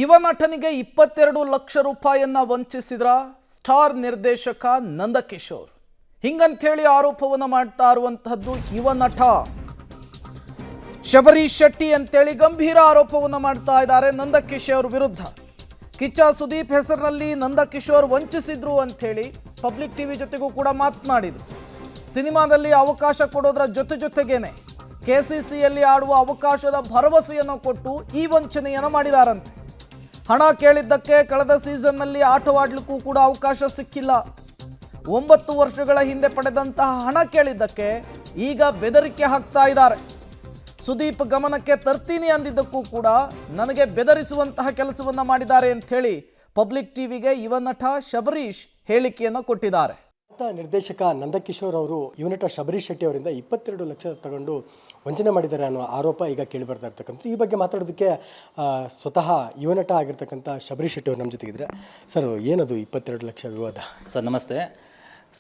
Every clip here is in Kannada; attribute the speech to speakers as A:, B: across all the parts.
A: ಯುವ ನಟನಿಗೆ 22 ಲಕ್ಷ ರೂಪಾಯಿಯನ್ನ ವಂಚಿಸಿದ್ರ ಸ್ಟಾರ್ ನಿರ್ದೇಶಕ ನಂದಕಿಶೋರ್. ಹಿಂಗಂತೇಳಿ ಆರೋಪವನ್ನು ಮಾಡ್ತಾ ಇರುವಂತಹದ್ದು ಯುವ ನಟ ಶಬರೀಶ್ ಶೆಟ್ಟಿ ಅಂತೇಳಿ ಗಂಭೀರ ಆರೋಪವನ್ನು ಮಾಡ್ತಾ ಇದ್ದಾರೆ ನಂದಕಿಶೋರ್ ವಿರುದ್ಧ. ಕಿಚ್ಚ ಸುದೀಪ್ ಹೆಸರಿನಲ್ಲಿ ನಂದಕಿಶೋರ್ ವಂಚಿಸಿದ್ರು ಅಂತೇಳಿ ಪಬ್ಲಿಕ್ ಟಿವಿ ಜೊತೆಗೂ ಕೂಡ ಮಾತನಾಡಿದ್ರು. ಸಿನಿಮಾದಲ್ಲಿ ಅವಕಾಶ ಕೊಡೋದ್ರ ಜೊತೆಗೇನೆ ಕೆಸಿಸಿಯಲ್ಲಿ ಆಡುವ ಅವಕಾಶದ ಭರವಸೆಯನ್ನು ಕೊಟ್ಟು ಈ ವಂಚನೆಯನ್ನು ಮಾಡಿದಾರಂತೆ. ಹಣ ಕೇಳಿದ್ದಕ್ಕೆ ಕಳೆದ ಸೀಸನ್ನಲ್ಲಿ ಆಟವಾಡಲಿಕ್ಕೂ ಕೂಡ ಅವಕಾಶ ಸಿಕ್ಕಿಲ್ಲ. 9 ವರ್ಷಗಳ ಹಿಂದೆ ಪಡೆದಂತಹ ಹಣ ಕೇಳಿದ್ದಕ್ಕೆ ಈಗ ಬೆದರಿಕೆ ಹಾಕ್ತಾ ಇದ್ದಾರೆ. ಸುದೀಪ್ ಗಮನಕ್ಕೆ ತರ್ತೀನಿ ಅಂದಿದ್ದಕ್ಕೂ ಕೂಡ ನನಗೆ ಬೆದರಿಸುವಂತಹ ಕೆಲಸವನ್ನ ಮಾಡಿದ್ದಾರೆ ಅಂತ ಹೇಳಿ ಪಬ್ಲಿಕ್ ಟಿವಿಗೆ ಯುವ ನಟ ಶಬರೀಶ್ ಹೇಳಿಕೆಯನ್ನು ಕೊಟ್ಟಿದ್ದಾರೆ.
B: ನಿರ್ದೇಶಕ ನಂದಕಿಶೋರ್ ಅವರು ಯುವ ನಟ ಶಬರೀಶ್ ಶೆಟ್ಟಿ ಅವರಿಂದ 22 ಲಕ್ಷ ತಗೊಂಡು ವಂಚನೆ ಮಾಡಿದ್ದಾರೆ ಅನ್ನೋ ಆರೋಪ ಈಗ ಕೇಳಿ ಬರ್ತಾ ಇರ್ತಕ್ಕಂಥ ಈ ಬಗ್ಗೆ ಮಾತಾಡೋದಕ್ಕೆ ಸ್ವತಃ ಯುವ ನಟ ಆಗಿರ್ತಕ್ಕಂಥ ಶಬರೀಶ್ ಶೆಟ್ಟಿ ಅವರು ನಮ್ಮ ಜೊತೆಗಿದ್ರೆ. ಸರ್, ಏನದು 22 ಲಕ್ಷ ವಿವಾದ?
C: ಸರ್ ನಮಸ್ತೆ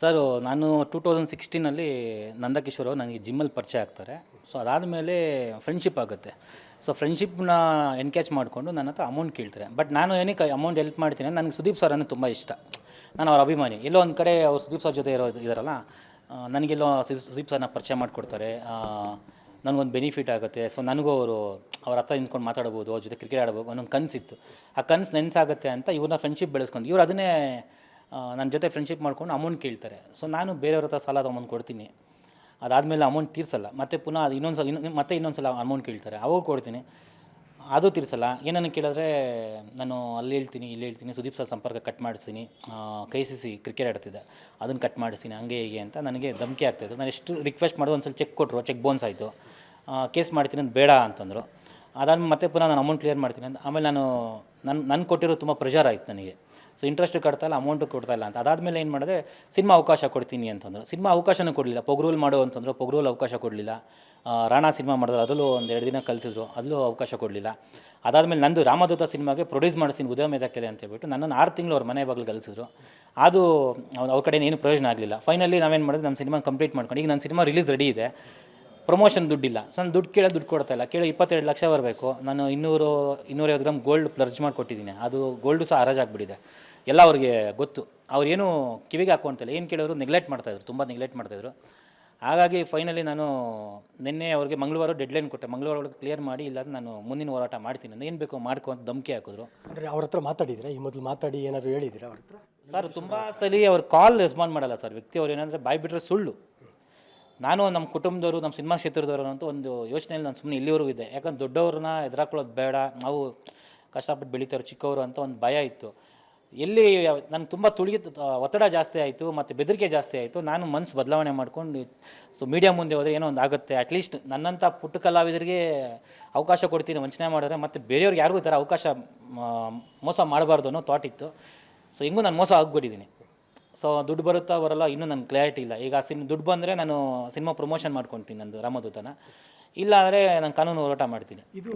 C: ಸರ್. ನಾನು 2016 ನಂದಕಿಶೋರ್ ಅವರು ನನಗೆ ಜಿಮ್ಮಲ್ಲಿ ಪರಿಚಯ ಆಗ್ತಾರೆ. ಸೊ ಅದಾದಮೇಲೆ ಫ್ರೆಂಡ್ಶಿಪ್ ಆಗುತ್ತೆ. ಸೊ ಫ್ರೆಂಡ್ಶಿಪ್ನ ಎನ್ಕ್ಯಾಚ್ ಮಾಡಿಕೊಂಡು ನನ್ನ ಹತ್ರ ಅಮೌಂಟ್ ಕೇಳ್ತಾರೆ. ಬಟ್ ನಾನು ಏನಕ್ಕೆ ಅಮೌಂಟ್ ಹೆಲ್ಪ್ ಮಾಡ್ತೀನಿ, ನನಗೆ ಸುದೀಪ್ ಸರ್ ಅಂದರೆ ತುಂಬ ಇಷ್ಟ. ನಾನು ಅವ್ರ ಅಭಿಮಾನಿ. ಎಲ್ಲೋ ಒಂದು ಕಡೆ ಅವ್ರು ಸುದೀಪ್ ಸರ್ ಜೊತೆ ಇದಾರಲ್ಲ, ನನಗೆಲ್ಲೋ ಸುದೀಪ್ ಸರ್ನ ಪರಿಚಯ ಮಾಡಿಕೊಡ್ತಾರೆ, ನನಗೊಂದು ಬೆನಿಫಿಟ್ ಆಗುತ್ತೆ. ಸೊ ನನಗೂ ಅವ್ರ ಹತ್ರ ನಿಂತ್ಕೊಂಡು ಮಾತಾಡ್ಬೋದು, ಅವ್ರ ಜೊತೆ ಕ್ರಿಕೆಟ್ ಆಡ್ಬೋದು ಅನ್ನೊಂದು ಕನಸಿತ್ತು. ಆ ಕನಸು ನೆನೆಸಾಗುತ್ತೆ ಅಂತ ಇವ್ರನ್ನ ಫ್ರೆಂಡ್ಶಿಪ್ ಬೆಳೆಸ್ಕೊಂಡು ಇವ್ರು ಅದನ್ನೇ ನನ್ನ ಜೊತೆ ಫ್ರೆಂಡ್ಶಿಪ್ ಮಾಡ್ಕೊಂಡು ಅಮೌಂಟ್ ಕೇಳ್ತಾರೆ. ಸೊ ನಾನು ಬೇರೆಯವ್ರ ಹತ್ರ ಸಾಲ ತೊಗೊಂಡು ಕೊಡ್ತೀನಿ. ಅದಾದಮೇಲೆ ಅಮೌಂಟ್ ತೀರಿಸಲ್ಲ. ಮತ್ತು ಪುನಃ ಅದು ಇನ್ನೊಂದು ಸಲ ಅಮೌಂಟ್ ಕೇಳ್ತಾರೆ, ಅವಾಗ ಕೊಡ್ತೀನಿ, ಅದು ತೀರಿಸಲ್ಲ. ಏನನ್ನು ಕೇಳಿದ್ರೆ ನಾನು ಅಲ್ಲಿ ಹೇಳ್ತೀನಿ ಇಲ್ಲಿ ಹೇಳ್ತೀನಿ, ಸುದೀಪ್ ಸರ್ ಸಂಪರ್ಕ ಕಟ್ ಮಾಡಿಸ್ತೀನಿ, KCC ಕ್ರಿಕೆಟ್ ಆಡ್ತಿದ್ದೆ ಅದನ್ನು ಕಟ್ ಮಾಡಿಸ್ತೀನಿ, ಹಂಗೆ ಹೀಗೆ ಅಂತ ನನಗೆ ಧಮಕಿ ಆಗ್ತಾಯಿತ್ತು. ನಾನು ಎಷ್ಟು ರಿಕ್ವೆಸ್ಟ್ ಮಾಡೋದು ಒಂದು ಸಲ ಚೆಕ್ ಕೊಟ್ಟರು, ಚೆಕ್ ಬೌನ್ಸ್ ಆಯಿತು, ಕೇಸ್ ಮಾಡ್ತೀನಿ ಅಂತ ಬೇಡ ಅಂತಂದರು. ಅದಾದ್ಮೇಲೆ ಮತ್ತೆ ಪುನಃ ನಾನು ಅಮೌಂಟ್ ಕ್ಲಿಯರ್ ಮಾಡ್ತೀನಿ ಅಂತ. ಆಮೇಲೆ ನಾನು ಕೊಟ್ಟಿರೋ ತುಂಬ ಪ್ರೆಷರ್ ಆಯಿತು ನನಗೆ. ಸೊ ಇಂಟ್ರೆಸ್ಟ್ ಕಟ್ತಾಯಿಲ್ಲ, ಅಮೌಂಟು ಕೊಡ್ತಾಯಿಲ್ಲ ಅಂತ. ಅದಾದಮೇಲೆ ಏನು ಮಾಡಿದೆ, ಸಿನಿಮಾ ಅವಕಾಶ ಕೊಡ್ತೀನಿ ಅಂತಂದರು. ಸಿನಿಮಾ ಅವಕಾಶನೂ ಕೊಡಲಿಲ್ಲ. ಪೊಗ್ರೂಲ್ ಮಾಡೋ ಅಂತಂದರು, ಪೊಗ್ರೂಲ್ ಅವಕಾಶ ಕೊಡಲಿಲ್ಲ. ರಾಣಾ ಸಿನಿಮಾ ಮಾಡಿದ್ರು, ಅದರಲ್ಲೂ 1-2 ದಿನ ಕಲಿಸಿದ್ರು, ಅದರಲ್ಲೂ ಅವಕಾಶ ಕೊಡಲಿಲ್ಲ. ಅದಾದಮೇಲೆ ನಂದು ರಾಮದೂತ ಸಿನಿಮಾಗೆ ಪ್ರೊಡ್ಯೂಸ್ ಮಾಡಿಸ್ತೀನಿ ಉದ್ಯಮ ಇದಾಕ್ಕಿದೆ ಅಂತ ಹೇಳ್ಬಿಟ್ಟು ನನ್ನನ್ನು 6 ತಿಂಗಳು ಅವ್ರ ಮನೆ ಬಾಗಿಲು ಕಲಿಸಿದ್ರು. ಅದು ಅವ್ರ ಕಡೆ ಏನು ಪ್ರಯೋಜನ ಆಗಲಿಲ್ಲ. ಫೈನಲಿ ನಾವೇನು ಮಾಡಿದ್ರೆ ನಮ್ಮ ಸಿನಿಮಾ ಕಂಪ್ಲೀಟ್ ಮಾಡ್ಕೊಂಡು ಈಗ ನನ್ನ ಸಿನಿಮಾ ರಿಲೀಸ್ ರೆಡಿ ಇದೆ, ಪ್ರಮೋಷನ್ ದುಡ್ಡಿಲ್ಲ. ಸೊ ನಾನು ದುಡ್ಡು ಕೊಡ್ತಾಯಿಲ್ಲ. 22 ಲಕ್ಷ ಬರಬೇಕು. ನಾನು 250 ಗ್ರಾಮ್ ಗೋಲ್ಡ್ ಪ್ಲರ್ಜ್ ಮಾಡಿಕೊಟ್ಟಿದ್ದೀನಿ. ಅದು ಗೋಲ್ಡು ಸಹ ಹರಾಜಾಗ್ಬಿಟ್ಟಿದೆ. ಎಲ್ಲ ಅವ್ರಿಗೆ ಗೊತ್ತು. ಅವ್ರೇನು ಕಿವಿಗೆ ಹಾಕ್ಕೊಂತಿಲ್ಲ. ಏನು ಕೇಳೋರು ನೆಗ್ಲೆಕ್ಟ್ ಮಾಡ್ತಾಯಿದ್ರು, ತುಂಬ ನೆಗ್ಲೆಕ್ಟ್ ಮಾಡ್ತಾಯಿದ್ರು. ಹಾಗಾಗಿ ಫೈನಲಿ ನಾನು ನಿನ್ನೆ ಅವ್ರಿಗೆ ಮಂಗಳವಾರ ಡೆಡ್ಲೈನ್ ಕೊಟ್ಟೆ. ಮಂಗಳವಾರ ಒಳಗೆ ಕ್ಲಿಯರ್ ಮಾಡಿ, ಇಲ್ಲ ನಾನು ಮುಂದಿನ ಹೋರಾಟ ಮಾಡ್ತೀನಿ ಅಂತ. ಏನು ಬೇಕೋ ಮಾಡ್ಕೊ ಅಂತ ಧಮಕಿ ಹಾಕಿದ್ರು.
B: ಅಂದರೆ ಅವ್ರ ಹತ್ರ ಮಾತಾಡಿದ್ರೆ ಈ ಮೊದಲು ಮಾತಾಡಿ ಏನಾದ್ರು ಹೇಳಿದ್ದೀರಾ ಅವ್ರ ಹತ್ರ?
C: ಸರ್ ತುಂಬ ಸಲ ಅವ್ರು ಕಾಲ್ ರೆಸ್ಪಾಂಡ್ ಮಾಡಲ್ಲ ಸರ್. ವ್ಯಕ್ತಿ ಅವ್ರು ಏನಂದರೆ ಬಾಯ್ ಬಿಟ್ಟರೆ ಸುಳ್ಳು. ನಾನು ನಮ್ಮ ಕುಟುಂಬದವರು, ನಮ್ಮ ಸಿನಿಮಾ ಕ್ಷೇತ್ರದವರು ಅಂತ ಒಂದು ಯೋಚನೆಯಲ್ಲಿ ನಾನು ಸುಮ್ಮನೆ ಇಲ್ಲಿವರೆಗೂ ಇದ್ದೆ. ಯಾಕಂದ್ರೆ ದೊಡ್ಡವ್ರನ್ನ ಎದುರಾಕೊಳ್ಳೋದು ಬೇಡ, ನಾವು ಕಷ್ಟಪಟ್ಟು ಬೆಳೀತಾರೆ ಚಿಕ್ಕವರು ಅಂತ ಒಂದು ಭಯ ಇತ್ತು. ಎಲ್ಲಿ ನನಗೆ ತುಂಬ ಒತ್ತಡ ಜಾಸ್ತಿ ಆಯಿತು ಮತ್ತು ಬೆದರಿಕೆ ಜಾಸ್ತಿ ಆಯಿತು. ನಾನು ಮನಸ್ಸು ಬದಲಾವಣೆ ಮಾಡ್ಕೊಂಡು ಸೊ ಮೀಡಿಯಾ ಮುಂದೆ ಹೋದರೆ ಏನೋ ಒಂದು ಆಗುತ್ತೆ, ಅಟ್ಲೀಸ್ಟ್ ನನ್ನಂಥ ಪುಟ್ಟ ಕಲಾವಿದರಿಗೆ ಅವಕಾಶ ಕೊಡ್ತೀನಿ, ವಂಚನೆ ಮಾಡಿದ್ರೆ ಮತ್ತು ಬೇರೆಯವ್ರಿಗೆ ಯಾರಿಗೂ ಈ ಥರ ಅವಕಾಶ ಮೋಸ ಮಾಡಬಾರ್ದು ಅನ್ನೋ ಥಾಟ್ ಇತ್ತು. ಸೊ ಹಿಂಗೂ ನಾನು ಮೋಸ ಆಗಿಬಿಟ್ಟಿದ್ದೀನಿ. ಸೊ ದುಡ್ಡು ಬರುತ್ತಾ ಬರೋಲ್ಲ ಇನ್ನೂ ನನಗೆ ಕ್ಲಾರಿಟಿ ಇಲ್ಲ. ಈಗ ದುಡ್ಡು ಬಂದರೆ ನಾನು ಸಿನಿಮಾ ಪ್ರಮೋಷನ್ ಮಾಡ್ಕೊತೀನಿ ನಂದು ರಾಮದೂತನ, ಇಲ್ಲ ಅಂದರೆ ನಾನು ಕಾನೂನು ಹೋರಾಟ ಮಾಡ್ತೀನಿ.
B: ಇದು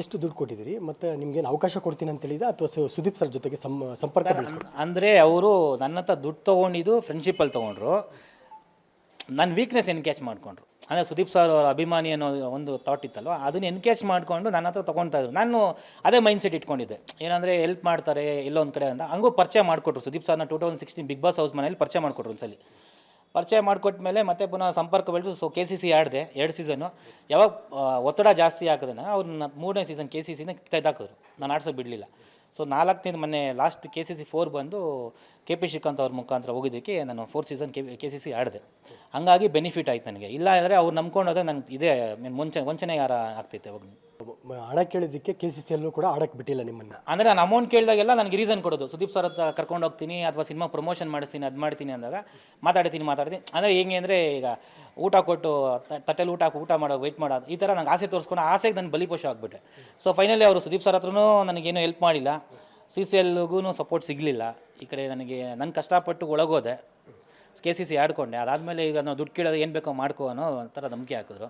B: ಎಷ್ಟು ದುಡ್ಡು ಕೊಟ್ಟಿದ್ದೀರಿ ಮತ್ತು ನಿಮ್ಗೇನು ಅವಕಾಶ ಕೊಡ್ತೀನಿ ಅಂತ ಹೇಳಿದ ಅಥವಾ ಸುದೀಪ್ ಸರ್ ಜೊತೆಗೆ ಸಂಪರ್ಕ ಬೆಳೆಸ್ಕೊಂಡು?
C: ಅಂದರೆ ಅವರು ನನ್ನ ಹತ್ರ ದುಡ್ಡು ತೊಗೊಂಡಿದ್ದು ಫ್ರೆಂಡ್ಶಿಪ್ಪಲ್ಲಿ ತೊಗೊಂಡ್ರು. ನನ್ನ ವೀಕ್ನೆಸ್ ಎನ್ಕ್ಯಾಚ್ ಮಾಡಿಕೊಂಡ್ರು. ಅಂದರೆ ಸುದೀಪ್ ಸರ್ ಅವರ ಅಭಿಮಾನಿ ಅನ್ನೋ ಒಂದು ಥಾಟ್ ಇತ್ತಲ್ವ, ಅದನ್ನು ಎನ್ಕ್ಯಾಚ್ ಮಾಡಿಕೊಂಡು ನನ್ನ ಹತ್ರ ತೊಗೊಳ್ತಾಯಿದ್ರು. ನಾನು ಅದೇ ಮೈಂಡ್ ಸೆಟ್ ಇಟ್ಕೊಂಡಿದ್ದೆ, ಏನಂದರೆ ಹೆಲ್ಪ್ ಮಾಡ್ತಾರೆ ಎಲ್ಲೋ ಒಂದು ಕಡೆ ಅಂತ. ಹಂಗೂ ಪರಿಚಯ ಮಾಡಿಕೊಟ್ರು ಸುದೀಪ್ ಸರ್ನ 2016 ಬಿಗ್ ಬಾಸ್ ಹೌಸ್ ಮನೇಲಿ ಪರಿಚಯ ಮಾಡಿಕೊಟ್ರು. ಒಂದ್ಸಲಿ ಪರಿಚಯ ಮಾಡಿಕೊಟ್ಮೇಲೆ ಮತ್ತೆ ಪುನಃ ಸಂಪರ್ಕ ಬೆಳೆದು ಸೊ KCC ಆಡಿದೆ 2 ಸೀಸನ್ನು. ಯಾವಾಗ ಒತ್ತಡ ಜಾಸ್ತಿ ಆಗ್ತದೆ ಅವ್ರನ್ನ 3ನೇ ಸೀಸನ್ KCCನ ತೆಗೆದಾಕಿದ್ರು. ನಾನು ಆಡ್ಸೋಕೆ ಬಿಡಲಿಲ್ಲ. ಸೊ 4ನೇದು ಮೊನ್ನೆ ಲಾಸ್ಟ್ KCC 4 ಬಂದು KP ಶ್ರೀಕಾಂತ್ ಅವ್ರ ಮುಖಾಂತರ ಹೋಗಿದ್ದಕ್ಕೆ ನಾನು 4th ಸೀಸನ್ KCC ಆಡಿದೆ. ಹಂಗಾಗಿ ಬೆನಿಫಿಟ್ ಆಯ್ತು ನನಗೆ. ಇಲ್ಲ ಅಂದರೆ ಅವ್ರು ನಂಬ್ಕೊಂಡೋದ್ರೆ ನನಗೆ ಇದೇ ವಂಚನೆ ಯಾರ ಆಗ್ತೈತೆ. ಅವಾಗ
B: ಹಣ ಕೇಳಿದ್ದಕ್ಕೆ KCCಯಲ್ಲೂ ಕೂಡ ಆಡಕ್ಕೆ ಬಿಟ್ಟಿಲ್ಲ ನಿಮ್ಮನ್ನು.
C: ಅಂದರೆ ನಾನು ಅಮೌಂಟ್ ಕೇಳಿದಾಗೆಲ್ಲ ನನಗೆ ರೀಸನ್ ಕೊಡೋದು, ಸುದೀಪ್ ಸರ್ ಹತ್ರ ಕರ್ಕೊಂಡು ಹೋಗ್ತೀನಿ ಅಥವಾ ಸಿನಿಮಾ ಪ್ರಮೋಷನ್ ಮಾಡಿಸ್ತೀನಿ, ಅದು ಮಾಡ್ತೀನಿ ಅಂದಾಗ ಮಾತಾಡ್ತೀನಿ. ಅಂದರೆ ಹೆಂಗೆ ಅಂದರೆ ಈಗ ಊಟ ಕೊಟ್ಟು ತಟ್ಟೆಲಿ ಊಟ ಮಾಡೋದು, ವೆಯ್ಟ್ ಮಾಡೋದು, ಈ ಥರ ನಂಗೆ ಆಸೆ ತೋರಿಸ್ಕೊಂಡು ಆಸೆಗೆ ನಾನು ಬಲಿಪೋಷ ಆಗಿಬಿಟ್ಟೆ. ಸೊ ಫೈನಲಿ ಅವರು ಸುದೀಪ್ ಸರ್ ಹತ್ರನೂ ನನಗೇನು ಹೆಲ್ಪ್ ಮಾಡಿಲ್ಲ, CCLಗೂ ಸಪೋರ್ಟ್ ಸಿಗಲಿಲ್ಲ. ಈ ಕಡೆ ನಾನು ಕಷ್ಟಪಟ್ಟು ಒಳಗೋದೆ, KCC ಆಡ್ಕೊಂಡೆ. ಅದಾದಮೇಲೆ ಈಗ ನಾವು ದುಡ್ಡು ಕೇಳೋದು ಏನು ಬೇಕೋ ಮಾಡ್ಕೋ ಅನ್ನೋ ಥರ ಧಮಕಿ ಹಾಕಿದ್ರು.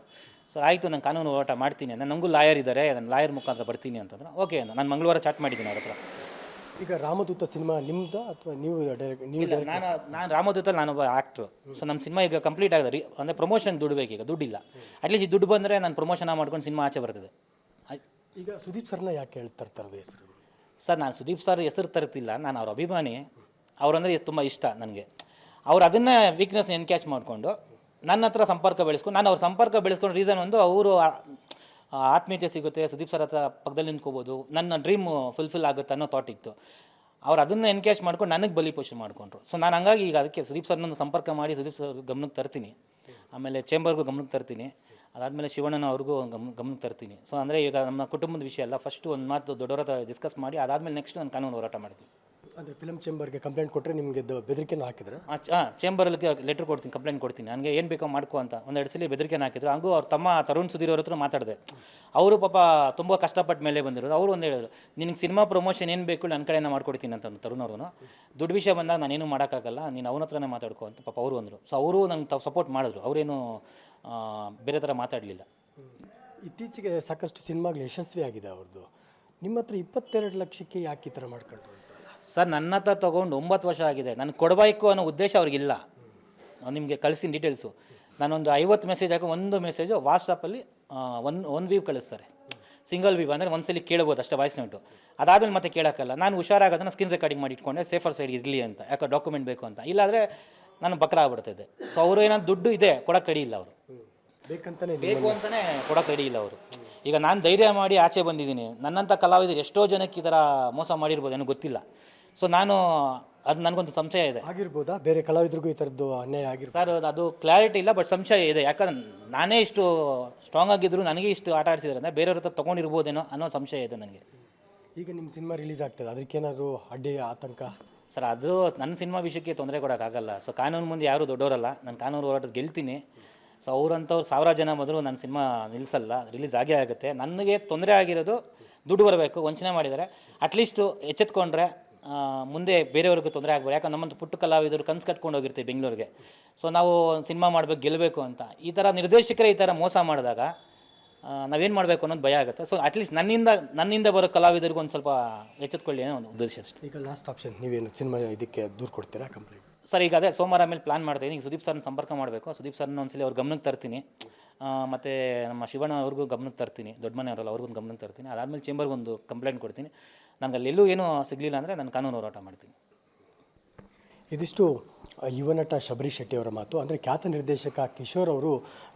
C: ಸೊ ಆಯಿತು, ನಾನು ಕಾನೂನು ಹೋರಾಟ ಮಾಡ್ತೀನಿ ಅಂತ. ನನಗೂ ಲಾಯರ್ ಇದ್ದಾರೆ, ನಾನು ಲಾಯರ್ ಮುಖಾಂತರ ಬರ್ತೀನಿ ಅಂತಂದ್ರೆ ಓಕೆ ಅಂತ ನಾನು ಮಂಗಳವಾರ ಚಾಟ್ ಮಾಡಿದ್ದೀನಿ ಅವ್ರ ಹತ್ರ.
B: ಈಗ ರಾಮದೂತ ಸಿನಿಮಾ ನಿಮ್ದು ಅಥವಾ ನೀವು
C: ನಾನು ರಾಮದೂತಲ್ಲಿ ನಾನೊಬ್ಬ ಆ್ಯಕ್ಟ್ರು. ಸೊ ನಮ್ಮ ಸಿನಿಮಾ ಈಗ ಕಂಪ್ಲೀಟ್ ಆಗಿದೆ. ಅಂದರೆ ಪ್ರಮೋಷನ್ ದುಡ್ಡು ಬೇಕೀಗ, ದುಡ್ಡಿಲ್ಲ. ಅಟ್ಲೀಸ್ಟ್ ದುಡ್ಡು ಬಂದರೆ ನಾನು ಪ್ರಮೋಷನ್ ಮಾಡ್ಕೊಂಡು ಸಿನಿಮಾ ಆಚೆ ಬರ್ತದೆ.
B: ಈಗ ಸುದೀಪ್ ಸರ್ನ ಯಾಕೆ ಹೇಳ್ತಾ ಇರ್ತಾರೆ ಹೆಸರು?
C: ಸರ್ ನಾನು ಸುದೀಪ್ ಸರ್ ಹೆಸರು ತರ್ತಿಲ್ಲ, ನಾನು ಅವ್ರ ಅಭಿಮಾನಿ, ಅವರಂದರೆ ತುಂಬ ಇಷ್ಟ ನನಗೆ. ಅವ್ರು ಅದನ್ನು ವೀಕ್ನೆಸ್ ಎನ್ಕ್ಯಾಚ್ ಮಾಡಿಕೊಂಡು ನನ್ನ ಹತ್ರ ಸಂಪರ್ಕ ಬೆಳೆಸ್ಕೊಂಡು, ನಾನು ಅವ್ರ ಸಂಪರ್ಕ ಬೆಳೆಸ್ಕೊಂಡು ರೀಸನ್ ಒಂದು ಅವರು ಆತ್ಮೀಯತೆ ಸಿಗುತ್ತೆ, ಸುದೀಪ್ ಸರ್ ಹತ್ರ ಪಕ್ಕದಲ್ಲಿ ನಿಂತ್ಕೋಬೋದು, ನನ್ನ ಡ್ರೀಮು ಫುಲ್ಫಿಲ್ ಆಗುತ್ತೆ ಅನ್ನೋ ಥಾಟ್ ಇತ್ತು. ಅವ್ರು ಅದನ್ನು ಎನ್ಕ್ಯಾಚ್ ಮಾಡ್ಕೊಂಡು ನನಗೆ ಬಲಿ ಪೋಷಣೆ ಮಾಡಿಕೊಂಡ್ರು. ಸೊ ನಾನು ಹಂಗಾಗಿ ಈಗ ಅದಕ್ಕೆ ಸುದೀಪ್ ಸರ್ನನ್ನು ಸಂಪರ್ಕ ಮಾಡಿ ಸುದೀಪ್ ಸರ್ ಗಮನಕ್ಕೆ ತರ್ತೀನಿ, ಆಮೇಲೆ ಚೇಂಬರ್ಗೂ ಗಮನಕ್ಕೆ ತರ್ತೀನಿ, ಅದಾದಮೇಲೆ ಶಿವಣ್ಣನ ಅವ್ರಿಗೂ ಗಮನಕ್ಕೆ ತರ್ತೀನಿ. ಸೊ ಅಂದರೆ ಈಗ ನಮ್ಮ ಕುಟುಂಬದ ವಿಷಯ ಅಲ್ಲ, ಫಸ್ಟು ಒಂದು ಮಾತು ದೊಡ್ಡವರ ಹತ್ರ ಡಿಸ್ಕಸ್ ಮಾಡಿ ಅದಾದಮೇಲೆ ನೆಕ್ಸ್ಟ್ ನಾನು ಕಾನೂನು ಹೋರಾಟ ಮಾಡ್ತೀನಿ.
B: ಅಂದರೆ ಫಿಲಮ್ ಚೇಂಬರ್ಗೆ ಕಂಪ್ಲೇಂಟ್ ಕೊಟ್ಟರೆ ನಿಮಗೆ ಬೆದರಿಕೆನೂ ಹಾಕಿದ್ರೆ?
C: ಚೇಂಬರಲ್ಲಿ ಲೆಟ್ರ್ ಕೊಡ್ತೀನಿ, ಕಂಪ್ಲೇಂಟ್ ಕೊಡ್ತೀನಿ, ನನಗೆ ಏನು ಬೇಕೋ ಮಾಡ್ಕೊ ಅಂತ ಒಂದೆರಡು ಸಲ ಬೆದರಿಕೆನ ಹಾಕಿದ್ರು. ಹಂಗೂ ಅವ್ರ ತಮ್ಮ ತರುಣ್ ಸುಧೀರ್ ಅವ್ರ ಹತ್ರ ಮಾತಾಡಿದೆ. ಅವರು ಪಾಪ ತುಂಬ ಕಷ್ಟಪಟ್ಟ ಮೇಲೆ ಬಂದಿರೋದು. ಅವರು ಒಂದು ಹೇಳಿದ್ರು, ನಿನಗೆ ಸಿನಿಮಾ ಪ್ರಮೋಷನ್ ಏನು ಬೇಕು ನನ್ನ ಕಡೆಯಿಂದ ಮಾಡ್ಕೊಡ್ತೀನಿ ಅಂತ ತರುಣ್ ಅವರು. ದುಡ್ಡು ವಿಷಯ ಬಂದಾಗ ನಾನೇನು ಮಾಡೋಕ್ಕಾಗಲ್ಲ, ನೀನು ಅವನ ಹತ್ರನೇ ಮಾತಾಡ್ಕೊ ಅಂತ ಪಾಪ ಅವರು ಅಂದರು. ಸೊ ಅವರು ನಂಗೆ ಸಪೋರ್ಟ್ ಮಾಡಿದ್ರು, ಅವರೇನು ಬೇರೆ ಥರ ಮಾತಾಡಲಿಲ್ಲ.
B: ಇತ್ತೀಚೆಗೆ ಸಾಕಷ್ಟು ಸಿನಿಮಾಗಳು ಯಶಸ್ವಿ ಆಗಿದೆ ಅವ್ರದ್ದು. ನಿಮ್ಮ ಹತ್ರ 22 ಲಕ್ಷಕ್ಕೆ ಯಾಕೆ ಈ ಥರ ಮಾಡ್ಕೊಂಡ್ರು?
C: ಸರ್ ನನ್ನ ಹತ್ರ ತೊಗೊಂಡು 9 ವರ್ಷ ಆಗಿದೆ, ನನಗೆ ಕೊಡಬೇಕು ಅನ್ನೋ ಉದ್ದೇಶ ಅವ್ರಿಗಿಲ್ಲ. ನಾನು ನಿಮಗೆ ಕಳಿಸ್ತೀನಿ ಡೀಟೇಲ್ಸು. ನಾನೊಂದು 50 ಮೆಸೇಜ್ ಹಾಕಿ ಒಂದು ಮೆಸೇಜು ವಾಟ್ಸಪ್ಪಲ್ಲಿ ಒಂದು ವೀವ್ ಕಳಿಸ್ತಾರೆ, ಸಿಂಗಲ್ ವೀವ್ ಅಂದರೆ ಒಂದ್ಸಲಿ ಕೇಳ್ಬೋದು ಅಷ್ಟೇ ವಾಯ್ಸ್ ನೋಟು. ಅದಾದಮೇಲೆ ಮತ್ತೆ ಕೇಳೋಕ್ಕಲ್ಲ. ನಾನು ಹುಷಾರಾಗೋದನ್ನು ಸ್ಕ್ರೀನ್ ರೆಕಾರ್ಡಿಂಗ್ ಮಾಡಿ ಇಟ್ಕೊಂಡೆ, ಸೇಫರ್ ಸೈಡ್ ಇರಲಿ ಅಂತ, ಯಾಕೆ ಡಾಕ್ಯುಮೆಂಟ್ ಬೇಕು ಅಂತ. ಇಲ್ಲಾಂದರೆ ನಾನು ಬಕ್ರ ಆಗ್ಬಿಡ್ತಿದ್ದೆ. ಸೊ ಅವರು ಏನಾದ್ರು ದುಡ್ಡು ಇದೆ ಕೊಡೋಕ್ಕೆ ರೆಡಿ ಇಲ್ಲ, ಅವರು ಬೇಕು ಅಂತಲೇ ಕೊಡೋಕ್ಕೆ ರೆಡಿ ಇಲ್ಲ ಅವರು. ಈಗ ನಾನು ಧೈರ್ಯ ಮಾಡಿ ಆಚೆ ಬಂದಿದ್ದೀನಿ, ನನ್ನಂಥ ಕಲಾವಿದರು ಎಷ್ಟೋ ಜನಕ್ಕೆ ಈ ಥರ ಮೋಸ ಮಾಡಿರ್ಬೋದು, ನನಗೆ ಗೊತ್ತಿಲ್ಲ. ಸೊ ನಾನು ಅದು ನನಗೊಂದು ಸಂಶಯ ಇದೆ.
B: ಆಗಿರ್ಬೋದಾ ಬೇರೆ ಕಲಾವಿದರಿಗೂ ಈ ಥರದ್ದು ಅನ್ಯಾಯ ಆಗಿರ್ಬೋದು?
C: ಸರ್ ಅದು ಕ್ಲಾರಿಟಿ ಇಲ್ಲ, ಬಟ್ ಸಂಶಯ ಇದೆ. ಯಾಕಂದ್ರೆ ನಾನೇ ಇಷ್ಟು ಸ್ಟ್ರಾಂಗ್ ಆಗಿದ್ರು ನನಗೆ ಇಷ್ಟು ಆಟ ಆಡಿಸಿದ್ರೆ ಅಂದರೆ ಬೇರೆಯವ್ರ ಹತ್ರ ತೊಗೊಂಡಿರ್ಬೋದೇನೋ ಅನ್ನೋ ಸಂಶಯ ಇದೆ ನನಗೆ.
B: ಈಗ ನಿಮ್ಮ ಸಿನಿಮಾ ರಿಲೀಸ್ ಆಗ್ತದೆ, ಅದಕ್ಕೇನಾದ್ರು ಅಡ್ಡಿ ಆತಂಕ?
C: ಸರ್ ಅದು ನನ್ನ ಸಿನಿಮಾ ವಿಷಯಕ್ಕೆ ತೊಂದರೆ ಕೊಡೋಕ್ಕಾಗಲ್ಲ. ಸೊ ಕಾನೂನು ಮುಂದೆ ಯಾರೂ ದೊಡ್ಡವರಲ್ಲ, ನಾನು ಕಾನೂನು ಹೋರಾಟದ ಗೆಲ್ತೀನಿ. ಸೊ ಅವರಂಥವ್ರು 1000 ಜನ ಮೊದಲು ನನ್ನ ಸಿನಿಮಾ ನಿಲ್ಲಿಸಲ್ಲ, ರಿಲೀಸ್ ಆಗೇ ಆಗುತ್ತೆ. ನನಗೆ ತೊಂದರೆ ಆಗಿರೋದು ದುಡ್ಡು ಬರಬೇಕು, ವಂಚನೆ ಮಾಡಿದ್ದಾರೆ. ಅಟ್ಲೀಸ್ಟು ಎಚ್ಚೆತ್ಕೊಂಡ್ರೆ ಮುಂದೆ ಬೇರೆಯವ್ರಿಗೂ ತೊಂದರೆ ಆಗ್ಬೋದು. ಯಾಕಂದ್ರೆ ನಮ್ಮಂತ ಪುಟ್ಟ ಕಲಾವಿದರು ಕನಸು ಕಟ್ಕೊಂಡು ಹೋಗಿರ್ತೀವಿ ಬೆಂಗಳೂರಿಗೆ. ಸೊ ನಾವು ಸಿನಿಮಾ ಮಾಡಬೇಕು, ಗೆಲ್ಲಬೇಕು ಅಂತ. ಈ ಥರ ನಿರ್ದೇಶಕರೇ ಈ ಥರ ಮೋಸ ಮಾಡಿದಾಗ ನಾವೇನು ಮಾಡಬೇಕು ಅನ್ನೋದು ಭಯ ಆಗುತ್ತೆ. ಸೊ ಅಟ್ಲೀಸ್ಟ್ ನನ್ನಿಂದ ಬರೋ ಕಲಾವಿದರಿಗೂ ಒಂದು ಸ್ವಲ್ಪ ಎಚ್ಚೆತ್ಕೊಳ್ಳಿ ಅನ್ನೋ ಒಂದು ಉದ್ದೇಶ ಅಷ್ಟೇ.
B: ಈಗ ಲಾಸ್ಟ್ ಆಪ್ಷನ್, ನೀವೇನು ಸಿನಿಮಾ ಇದಕ್ಕೆ ದೂರು ಕೊಡ್ತೀರಾ ಕಂಪ್ಲೀಟ್?
C: ಸರ್ ಈಗ ಅದೇ ಸೋಮವಾರ ಮೇಲೆ ಪ್ಲಾನ್ ಮಾಡ್ತೀನಿ. ಈಗ ಸುದೀಪ್ ಸರ್ನ ಸಂಪರ್ಕ ಮಾಡಬೇಕು, ಸುದೀಪ್ ಸರ್ನ ಒಂದ್ಸಲಿ ಅವ್ರ ಗಮನಕ್ಕೆ ತರ್ತೀನಿ, ಮತ್ತು ನಮ್ಮ ಶಿವಣ್ಣ ಅವ್ರಿಗೂ ಗಮನಕ್ಕೆ ತರ್ತೀನಿ, ದೊಡ್ಡ ಮನೆ ಅವರಲ್ಲ ಅವ್ರಿಗೂ ಗಮನಕ್ಕೆ ತರ್ತೀನಿ. ಅದಾದಮೇಲೆ ಚೇಂಬರ್ಗೊಂದು ಕಂಪ್ಲೇಂಟ್ ಕೊಡ್ತೀನಿ. ನನಗೆ ಅಲ್ಲೆಲ್ಲೂ ಏನೂ ಸಿಗಲಿಲ್ಲ ಅಂದರೆ ನಾನು ಕಾನೂನು ಹೋರಾಟ ಮಾಡ್ತೀನಿ.
B: ಇದಿಷ್ಟು ಯುವ ನಟ ಶಬರಿ ಶೆಟ್ಟಿ ಅವರ ಮಾತು. ಅಂದರೆ ಖ್ಯಾತ ನಿರ್ದೇಶಕ ಕಿಶೋರ್ ಅವರು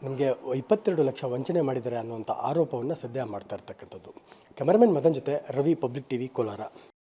B: ನಮಗೆ 22 ಲಕ್ಷ ವಂಚನೆ ಮಾಡಿದ್ದಾರೆ ಅನ್ನುವಂಥ ಆರೋಪವನ್ನು ಸದ್ಯ ಮಾಡ್ತಾ ಇರ್ತಕ್ಕಂಥದ್ದು. ಕ್ಯಾಮರಾಮನ್ ಮದನ್ ಜೊತೆ ರವಿ, ಪಬ್ಲಿಕ್ ಟಿವಿ, ಕೋಲಾರ.